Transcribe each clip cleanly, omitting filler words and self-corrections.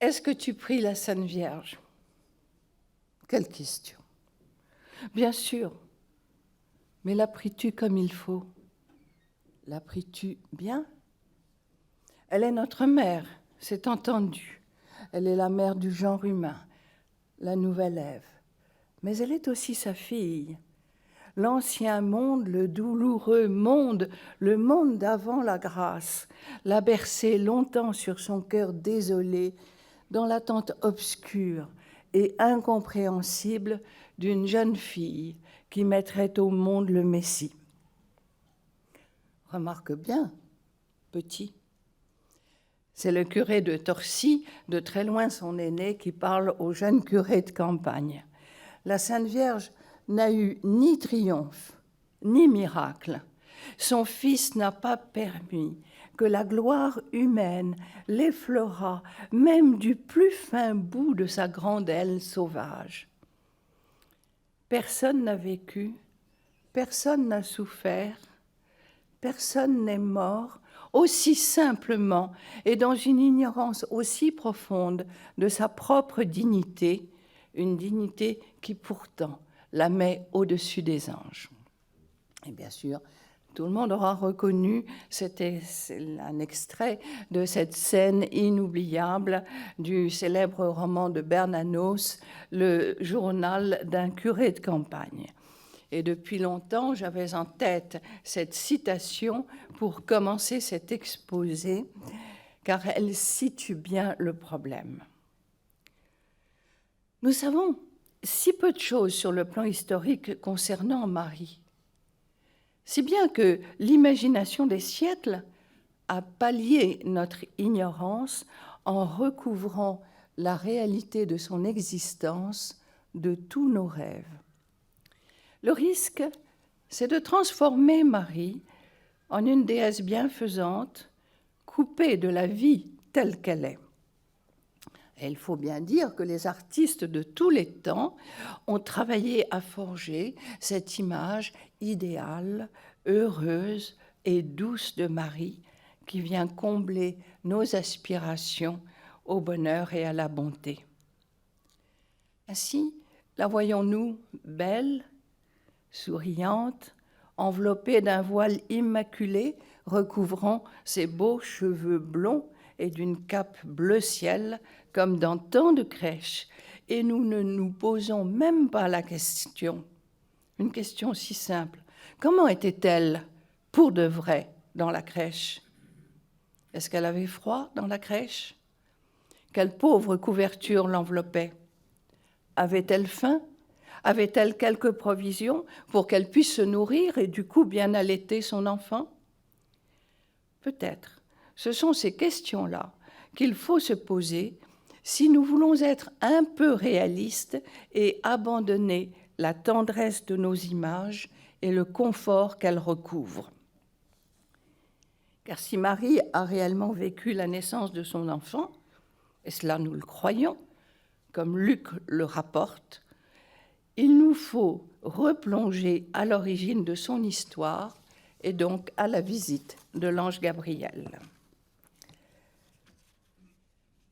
Est-ce que tu pries la Sainte Vierge? Quelle question. Bien sûr, mais la pries-tu comme il faut? La pries-tu bien? Elle est notre mère, c'est entendu. Elle est la mère du genre humain, la nouvelle Ève. Mais elle est aussi sa fille. L'ancien monde, le douloureux monde, le monde d'avant la grâce, l'a bercée longtemps sur son cœur désolé, dans l'attente obscure et incompréhensible d'une jeune fille qui mettrait au monde le Messie. Remarque bien, petit. C'est le curé de Torcy, de très loin son aîné, qui parle au jeune curé de campagne. La Sainte Vierge n'a eu ni triomphe, ni miracle. Son Fils n'a pas permis que la gloire humaine l'effleurât même du plus fin bout de sa grande aile sauvage. Personne n'a vécu, personne n'a souffert, personne n'est mort aussi simplement et dans une ignorance aussi profonde de sa propre dignité, une dignité qui pourtant la met au-dessus des anges. Et bien sûr, tout le monde aura reconnu, c'est un extrait de cette scène inoubliable du célèbre roman de Bernanos, Le journal d'un curé de campagne. Et depuis longtemps, j'avais en tête cette citation pour commencer cet exposé, car elle situe bien le problème. Nous savons si peu de choses sur le plan historique concernant Marie, si bien que l'imagination des siècles a pallié notre ignorance en recouvrant la réalité de son existence de tous nos rêves. Le risque, c'est de transformer Marie en une déesse bienfaisante, coupée de la vie telle qu'elle est. Et il faut bien dire que les artistes de tous les temps ont travaillé à forger cette image idéale, heureuse et douce de Marie qui vient combler nos aspirations au bonheur et à la bonté. Ainsi, la voyons-nous belle, souriante, enveloppée d'un voile immaculé recouvrant ses beaux cheveux blonds et d'une cape bleu ciel, comme dans tant de crèches, et nous ne nous posons même pas la question, une question si simple. Comment était-elle, pour de vrai, dans la crèche? Est-ce qu'elle avait froid dans la crèche? Quelle pauvre couverture l'enveloppait? Avait-elle faim? Avait-elle quelques provisions pour qu'elle puisse se nourrir et du coup bien allaiter son enfant? Peut-être. Ce sont ces questions-là qu'il faut se poser si nous voulons être un peu réalistes et abandonner la tendresse de nos images et le confort qu'elles recouvrent. Car si Marie a réellement vécu la naissance de son enfant, et cela nous le croyons, comme Luc le rapporte, il nous faut replonger à l'origine de son histoire et donc à la visite de l'ange Gabriel.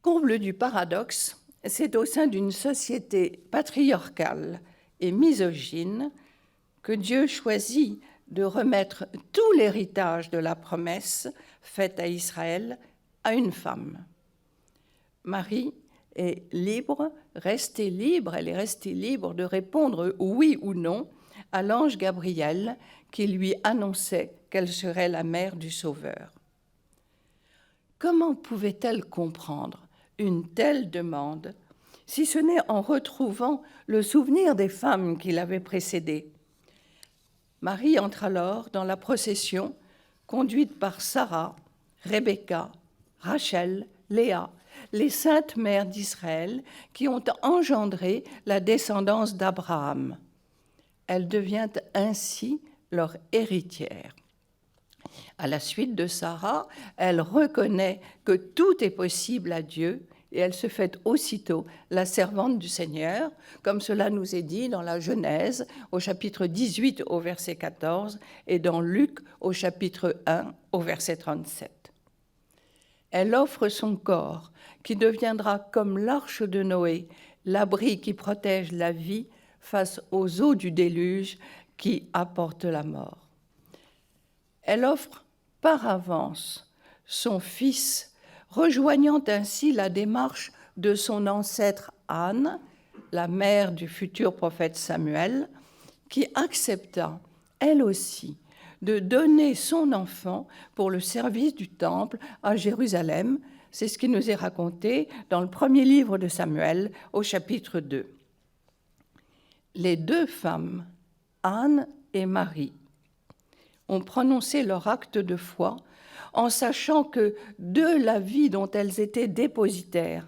Comble du paradoxe, c'est au sein d'une société patriarcale et misogyne que Dieu choisit de remettre tout l'héritage de la promesse faite à Israël à une femme. Marie est libre, restée libre, elle est restée libre de répondre oui ou non à l'ange Gabriel qui lui annonçait qu'elle serait la mère du Sauveur. Comment pouvait-elle comprendre une telle demande, si ce n'est en retrouvant le souvenir des femmes qui l'avaient précédée? Marie entre alors dans la procession conduite par Sarah, Rebecca, Rachel, Léa, les saintes mères d'Israël qui ont engendré la descendance d'Abraham. Elle devient ainsi leur héritière. À la suite de Sarah, elle reconnaît que tout est possible à Dieu et elle se fait aussitôt la servante du Seigneur, comme cela nous est dit dans la Genèse au chapitre 18 au verset 14 et dans Luc au chapitre 1 au verset 37. Elle offre son corps, qui deviendra comme l'arche de Noé, l'abri qui protège la vie face aux eaux du déluge qui apportent la mort. Elle offre par avance son fils, rejoignant ainsi la démarche de son ancêtre Anne, la mère du futur prophète Samuel, qui accepta, elle aussi, de donner son enfant pour le service du temple à Jérusalem. C'est ce qui nous est raconté dans le premier livre de Samuel, au chapitre 2. Les deux femmes, Anne et Marie, ont prononcé leur acte de foi en sachant que de la vie dont elles étaient dépositaires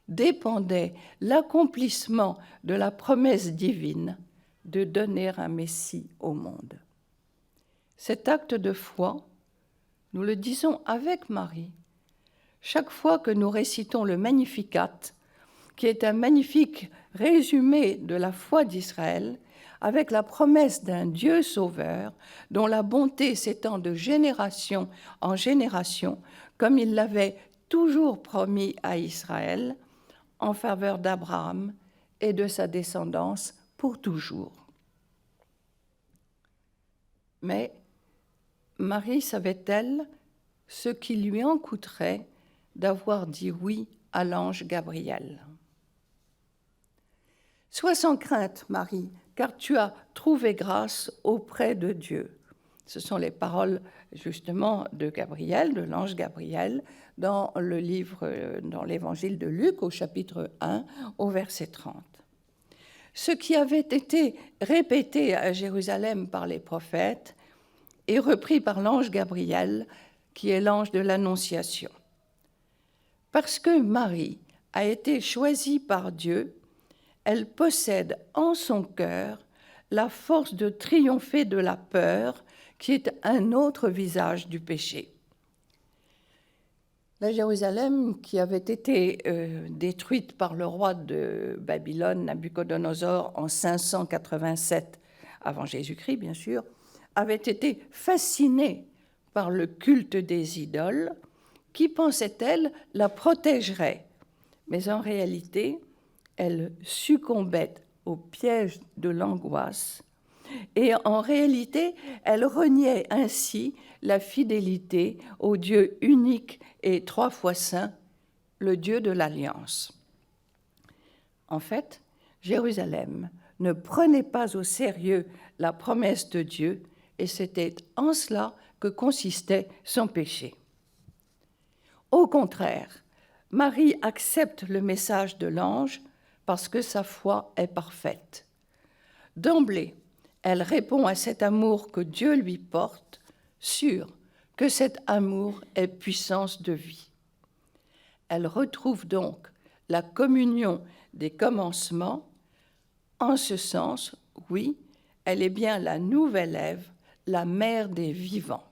dépendait l'accomplissement de la promesse divine de donner un Messie au monde. Cet acte de foi, nous le disons avec Marie, chaque fois que nous récitons le Magnificat, qui est un magnifique résumé de la foi d'Israël, avec la promesse d'un Dieu sauveur dont la bonté s'étend de génération en génération, comme il l'avait toujours promis à Israël, en faveur d'Abraham et de sa descendance pour toujours. Mais Marie savait-elle ce qui lui en coûterait d'avoir dit oui à l'ange Gabriel ? « Sois sans crainte, Marie, car tu as trouvé grâce auprès de Dieu. » Ce sont les paroles justement de Gabriel, de l'ange Gabriel, dans l'évangile de Luc au chapitre 1 au verset 30. Ce qui avait été répété à Jérusalem par les prophètes est repris par l'ange Gabriel, qui est l'ange de l'Annonciation. Parce que Marie a été choisie par Dieu, elle possède en son cœur la force de triompher de la peur, qui est un autre visage du péché. La Jérusalem, qui avait été détruite par le roi de Babylone, Nabuchodonosor, en 587 avant Jésus-Christ, bien sûr, avait été fascinée par le culte des idoles, qui, pensait-elle, la protégerait. Mais en réalité, elle succombait au piège de l'angoisse et en réalité, elle reniait ainsi la fidélité au Dieu unique et 3 fois saint, le Dieu de l'Alliance. En fait, Jérusalem ne prenait pas au sérieux la promesse de Dieu et c'était en cela que consistait son péché. Au contraire, Marie accepte le message de l'ange parce que sa foi est parfaite. D'emblée, elle répond à cet amour que Dieu lui porte, sûre que cet amour est puissance de vie. Elle retrouve donc la communion des commencements. En ce sens, oui, elle est bien la nouvelle Ève, la mère des vivants.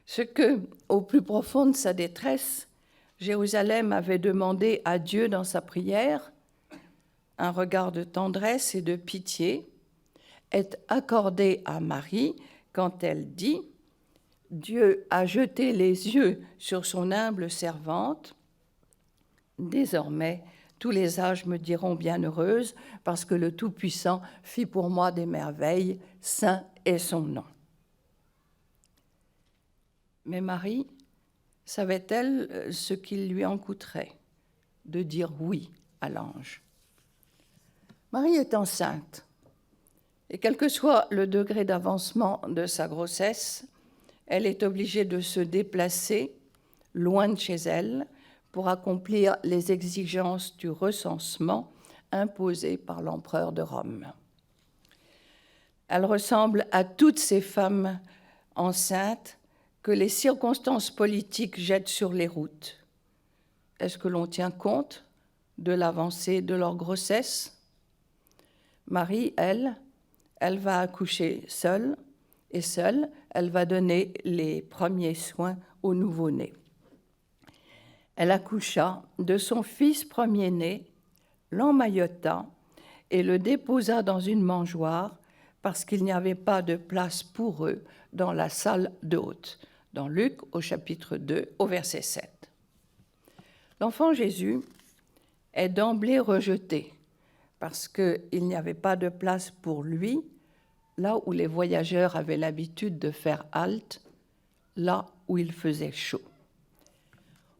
Ce que, au plus profond de sa détresse, Jérusalem avait demandé à Dieu dans sa prière, un regard de tendresse et de pitié, est accordé à Marie quand elle dit « Dieu a jeté les yeux sur son humble servante. Désormais, tous les âges me diront bienheureuse, parce que le Tout-Puissant fit pour moi des merveilles, saint est son nom. » Mais Marie savait-elle ce qu'il lui en coûterait de dire oui à l'ange ? Marie est enceinte. Et quel que soit le degré d'avancement de sa grossesse, elle est obligée de se déplacer loin de chez elle pour accomplir les exigences du recensement imposé par l'empereur de Rome. Elle ressemble à toutes ces femmes enceintes que les circonstances politiques jettent sur les routes. Est-ce que l'on tient compte de l'avancée de leur grossesse ? Marie, elle va accoucher seule, et seule, elle va donner les premiers soins au nouveau-né. Elle accoucha de son fils premier-né, l'emmaillota et le déposa dans une mangeoire parce qu'il n'y avait pas de place pour eux dans la salle d'hôtes, dans Luc au chapitre 2 au verset 7. L'enfant Jésus est d'emblée rejeté parce qu'il n'y avait pas de place pour lui, là où les voyageurs avaient l'habitude de faire halte, là où il faisait chaud.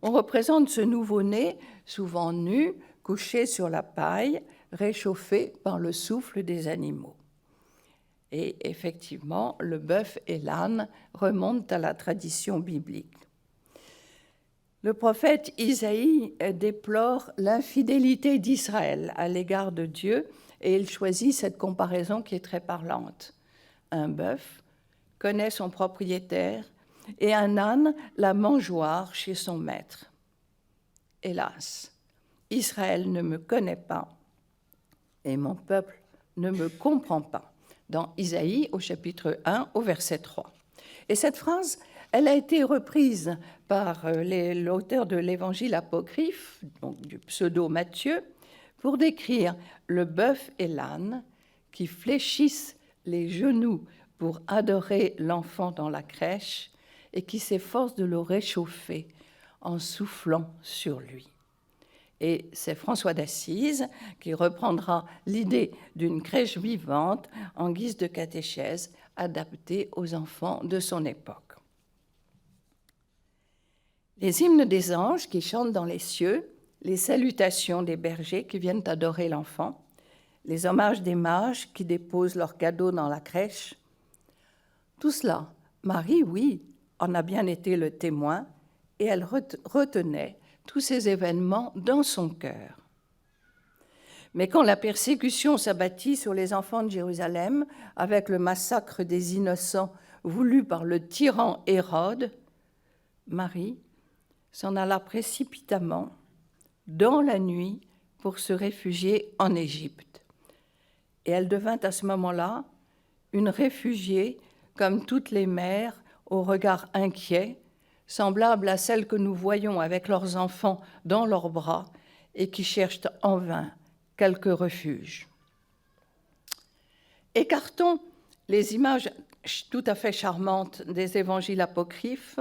On représente ce nouveau-né, souvent nu, couché sur la paille, réchauffé par le souffle des animaux. Et effectivement, le bœuf et l'âne remontent à la tradition biblique. Le prophète Isaïe déplore l'infidélité d'Israël à l'égard de Dieu et il choisit cette comparaison qui est très parlante. Un bœuf connaît son propriétaire et un âne la mangeoire chez son maître. Hélas, Israël ne me connaît pas et mon peuple ne me comprend pas. Dans Isaïe au chapitre 1 au verset 3. Et cette phrase, elle a été reprise par l'auteur de l'évangile apocryphe, donc du pseudo Matthieu, pour décrire le bœuf et l'âne qui fléchissent les genoux pour adorer l'enfant dans la crèche et qui s'efforcent de le réchauffer en soufflant sur lui. Et c'est François d'Assise qui reprendra l'idée d'une crèche vivante en guise de catéchèse adaptée aux enfants de son époque. Les hymnes des anges qui chantent dans les cieux, les salutations des bergers qui viennent adorer l'enfant, les hommages des mages qui déposent leurs cadeaux dans la crèche, tout cela, Marie, oui, en a bien été le témoin et elle retenait tous ces événements dans son cœur. Mais quand la persécution s'abattit sur les enfants de Jérusalem, avec le massacre des innocents voulu par le tyran Hérode, Marie s'en alla précipitamment dans la nuit pour se réfugier en Égypte. Et elle devint à ce moment-là une réfugiée comme toutes les mères au regard inquiet, semblable à celles que nous voyons avec leurs enfants dans leurs bras et qui cherchent en vain quelque refuge. Écartons les images tout à fait charmantes des évangiles apocryphes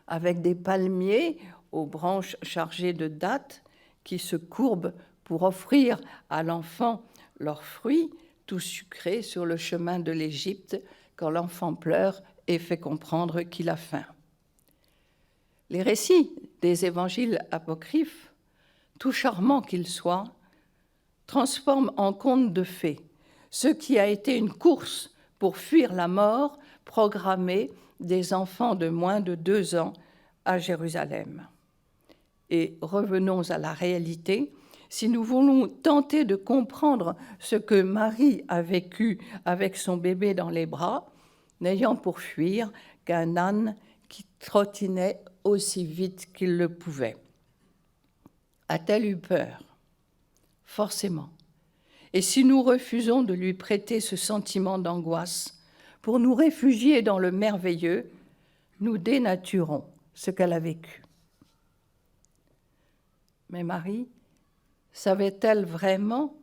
avec des palmiers aux branches chargées de dattes qui se courbent pour offrir à l'enfant leurs fruits, tout sucrés sur le chemin de l'Égypte quand l'enfant pleure et fait comprendre qu'il a faim. Les récits des évangiles apocryphes, tout charmants qu'ils soient, transforment en contes de fées ce qui a été une course pour fuir la mort programmée des enfants de moins de 2 ans à Jérusalem. Et revenons à la réalité. Si nous voulons tenter de comprendre ce que Marie a vécu avec son bébé dans les bras, n'ayant pour fuir qu'un âne qui trottinait aussi vite qu'il le pouvait. A-t-elle eu peur ? Forcément. Et si nous refusons de lui prêter ce sentiment d'angoisse pour nous réfugier dans le merveilleux, nous dénaturons ce qu'elle a vécu. Mais Marie savait-elle vraiment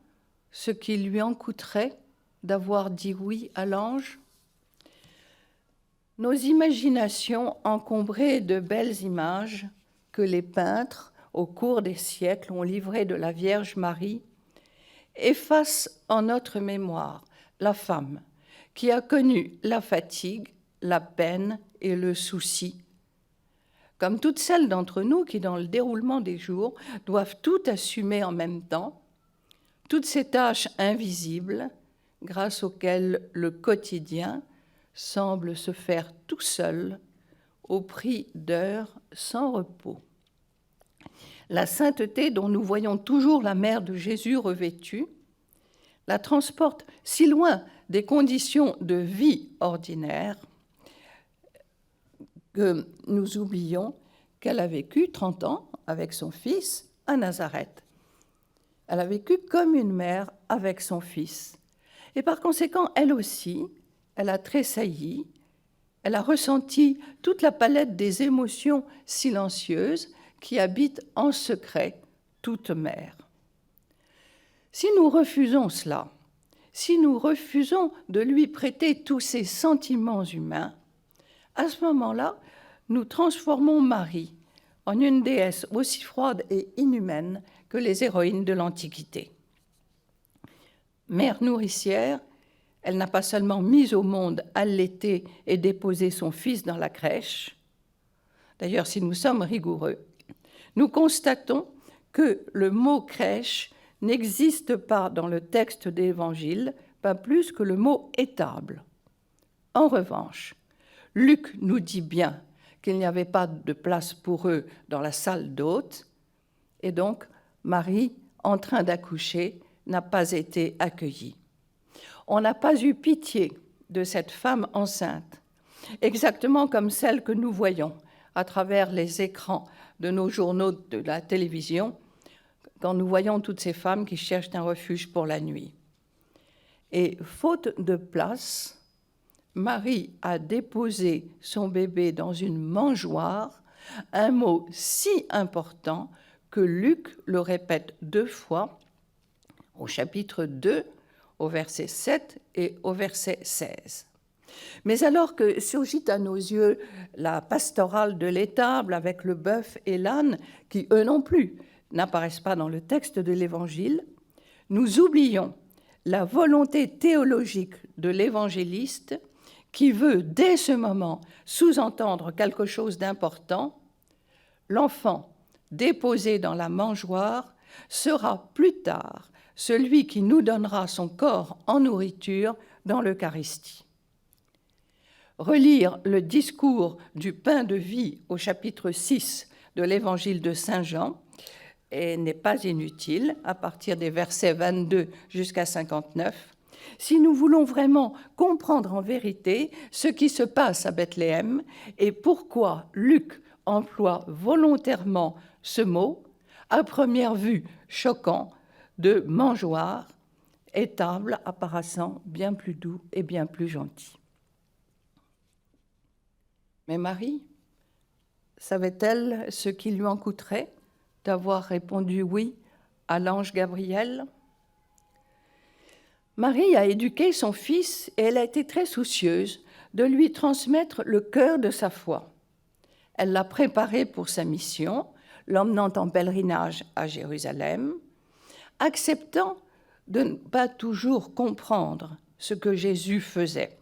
ce qu'il lui en coûterait d'avoir dit oui à l'ange ? Nos imaginations encombrées de belles images que les peintres, au cours des siècles, ont livrées de la Vierge Marie, effacent en notre mémoire la femme qui a connu la fatigue, la peine et le souci, comme toutes celles d'entre nous qui, dans le déroulement des jours, doivent tout assumer en même temps, toutes ces tâches invisibles grâce auxquelles le quotidien semble se faire tout seul au prix d'heures sans repos. La sainteté dont nous voyons toujours la mère de Jésus revêtue la transporte si loin des conditions de vie ordinaires que nous oublions qu'elle a vécu 30 ans avec son fils à Nazareth. Elle a vécu comme une mère avec son fils. Et par conséquent, elle aussi, elle a tressailli, elle a ressenti toute la palette des émotions silencieuses qui habite en secret toute mère. Si nous refusons cela, si nous refusons de lui prêter tous ces sentiments humains, à ce moment-là, nous transformons Marie en une déesse aussi froide et inhumaine que les héroïnes de l'Antiquité. Mère nourricière, elle n'a pas seulement mis au monde, allaité et déposé son fils dans la crèche. D'ailleurs, si nous sommes rigoureux, nous constatons que le mot crèche n'existe pas dans le texte de l'Évangile, pas plus que le mot étable. En revanche, Luc nous dit bien qu'il n'y avait pas de place pour eux dans la salle d'hôtes, et donc Marie, en train d'accoucher, n'a pas été accueillie. On n'a pas eu pitié de cette femme enceinte, exactement comme celle que nous voyons à travers les écrans de nos journaux de la télévision, quand nous voyons toutes ces femmes qui cherchent un refuge pour la nuit. Et faute de place, Marie a déposé son bébé dans une mangeoire, un mot si important que Luc le répète 2 fois, au chapitre 2, au verset 7 et au verset 16. Mais alors que surgit à nos yeux la pastorale de l'étable avec le bœuf et l'âne, qui eux non plus n'apparaissent pas dans le texte de l'Évangile, nous oublions la volonté théologique de l'évangéliste qui veut, dès ce moment, sous-entendre quelque chose d'important. L'enfant déposé dans la mangeoire sera plus tard celui qui nous donnera son corps en nourriture dans l'Eucharistie. Relire le discours du pain de vie au chapitre 6 de l'Évangile de Saint Jean n'est pas inutile, à partir des versets 22 jusqu'à 59, si nous voulons vraiment comprendre en vérité ce qui se passe à Bethléem et pourquoi Luc emploie volontairement ce mot, à première vue choquant, de mangeoire, étable apparaissant bien plus doux et bien plus gentil. Mais Marie, savait-elle ce qui lui en coûterait d'avoir répondu oui à l'ange Gabriel ? Marie a éduqué son fils et elle a été très soucieuse de lui transmettre le cœur de sa foi. Elle l'a préparé pour sa mission, l'emmenant en pèlerinage à Jérusalem, acceptant de ne pas toujours comprendre ce que Jésus faisait.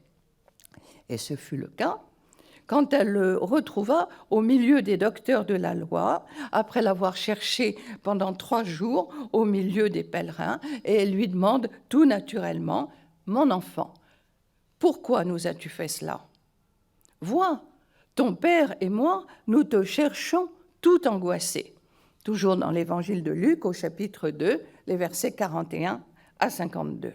Et ce fut le cas quand elle le retrouva au milieu des docteurs de la loi, après l'avoir cherché pendant 3 jours au milieu des pèlerins, et elle lui demande tout naturellement, « Mon enfant, pourquoi nous as-tu fait cela ? Vois, ton père et moi, nous te cherchons tout angoissés. » Toujours dans l'Évangile de Luc, au chapitre 2, les versets 41 à 52.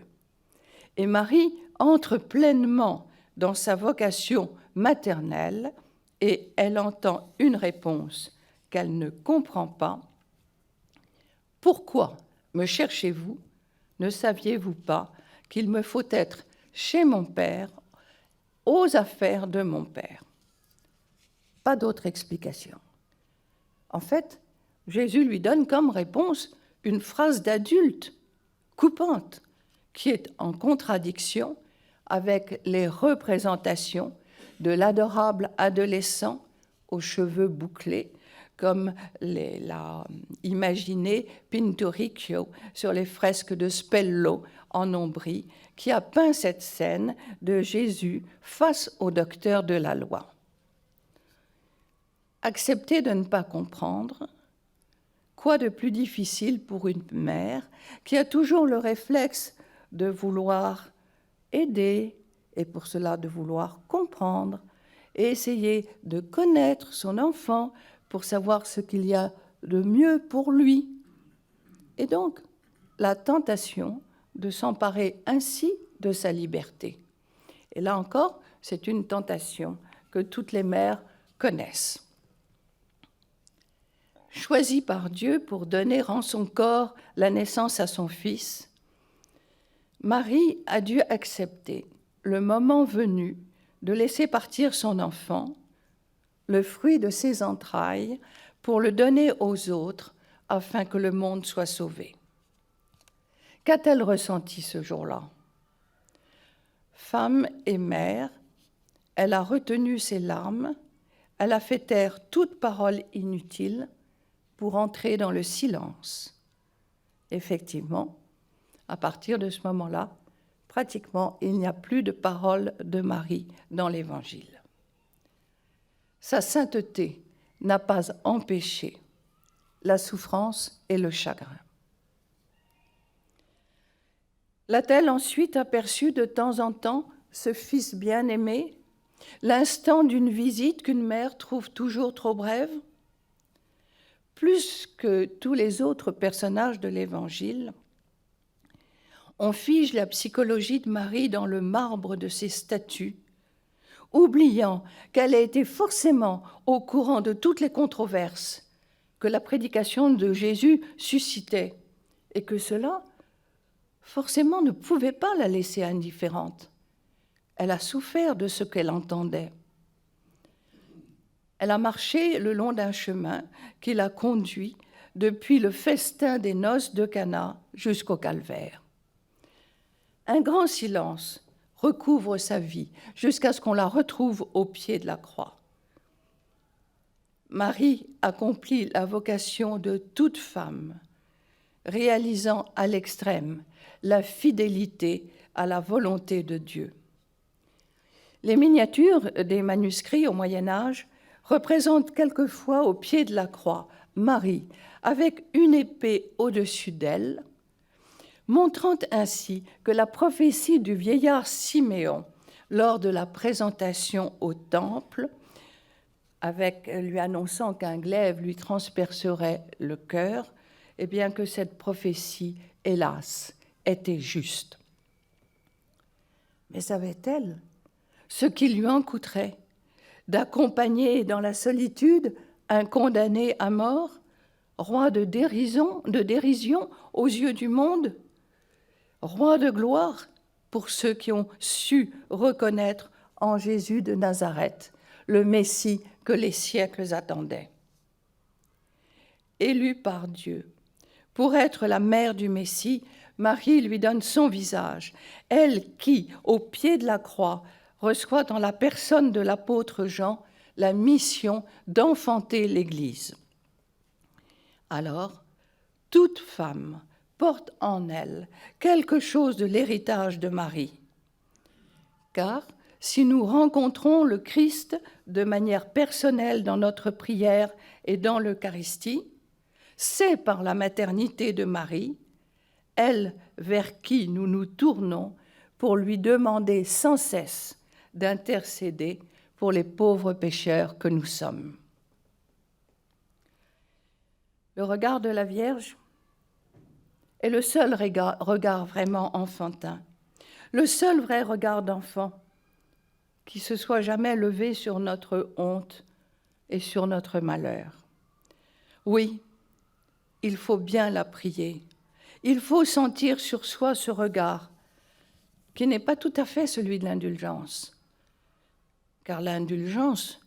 Et Marie entre pleinement dans sa vocation maternelle et elle entend une réponse qu'elle ne comprend pas. « Pourquoi me cherchez-vous ? Ne saviez-vous pas qu'il me faut être chez mon Père, aux affaires de mon Père ?» Pas d'autre explication. En fait, Jésus lui donne comme réponse une phrase d'adulte, coupante, qui est en contradiction avec les représentations de l'adorable adolescent aux cheveux bouclés, comme l'a imaginé Pinturicchio sur les fresques de Spello en Ombrie, qui a peint cette scène de Jésus face au docteur de la loi. Accepter de ne pas comprendre, quoi de plus difficile pour une mère qui a toujours le réflexe de vouloir aider et pour cela de vouloir comprendre et essayer de connaître son enfant pour savoir ce qu'il y a de mieux pour lui. Et donc, la tentation de s'emparer ainsi de sa liberté. Et là encore, c'est une tentation que toutes les mères connaissent. Choisie par Dieu pour donner en son corps la naissance à son fils, Marie a dû accepter, le moment venu, de laisser partir son enfant, le fruit de ses entrailles, pour le donner aux autres afin que le monde soit sauvé. Qu'a-t-elle ressenti ce jour-là? Femme et mère, elle a retenu ses larmes, elle a fait taire toute parole inutile pour entrer dans le silence. Effectivement, à partir de ce moment-là, pratiquement, il n'y a plus de parole de Marie dans l'Évangile. Sa sainteté n'a pas empêché la souffrance et le chagrin. L'a-t-elle ensuite aperçu de temps en temps ce fils bien-aimé, l'instant d'une visite qu'une mère trouve toujours trop brève? Plus que tous les autres personnages de l'Évangile, on fige la psychologie de Marie dans le marbre de ses statuts, oubliant qu'elle a été forcément au courant de toutes les controverses que la prédication de Jésus suscitait, et que cela, forcément, ne pouvait pas la laisser indifférente. Elle a souffert de ce qu'elle entendait. Elle a marché le long d'un chemin qui l'a conduit depuis le festin des noces de Cana jusqu'au calvaire. Un grand silence recouvre sa vie jusqu'à ce qu'on la retrouve au pied de la croix. Marie accomplit la vocation de toute femme, réalisant à l'extrême la fidélité à la volonté de Dieu. Les miniatures des manuscrits au Moyen Âge représentent quelquefois au pied de la croix Marie avec une épée au-dessus d'elle, montrant ainsi que la prophétie du vieillard Siméon lors de la présentation au temple, avec lui annonçant qu'un glaive lui transpercerait le cœur, eh bien que cette prophétie, hélas, était juste. Mais savait-elle ce qui lui en coûterait d'accompagner dans la solitude un condamné à mort, roi de dérision aux yeux du monde, roi de gloire pour ceux qui ont su reconnaître en Jésus de Nazareth le Messie que les siècles attendaient. Élue par Dieu pour être la mère du Messie, Marie lui donne son visage, elle qui, au pied de la croix, reçoit en la personne de l'apôtre Jean la mission d'enfanter l'Église. Alors, toute femme porte en elle quelque chose de l'héritage de Marie. Car si nous rencontrons le Christ de manière personnelle dans notre prière et dans l'Eucharistie, c'est par la maternité de Marie, elle vers qui nous nous tournons pour lui demander sans cesse d'intercéder pour les pauvres pécheurs que nous sommes. Le regard de la Vierge est le seul regard vraiment enfantin, le seul vrai regard d'enfant qui se soit jamais levé sur notre honte et sur notre malheur. Oui, il faut bien la prier. Il faut sentir sur soi ce regard, qui n'est pas tout à fait celui de l'indulgence, car l'indulgence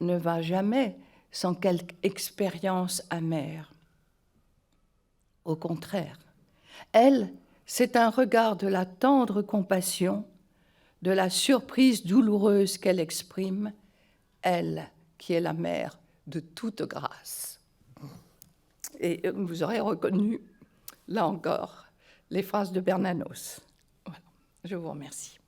ne va jamais sans quelque expérience amère. Au contraire, elle, c'est un regard de la tendre compassion, de la surprise douloureuse qu'elle exprime, elle qui est la mère de toute grâce. Et vous aurez reconnu, là encore, les phrases de Bernanos. Voilà. Je vous remercie.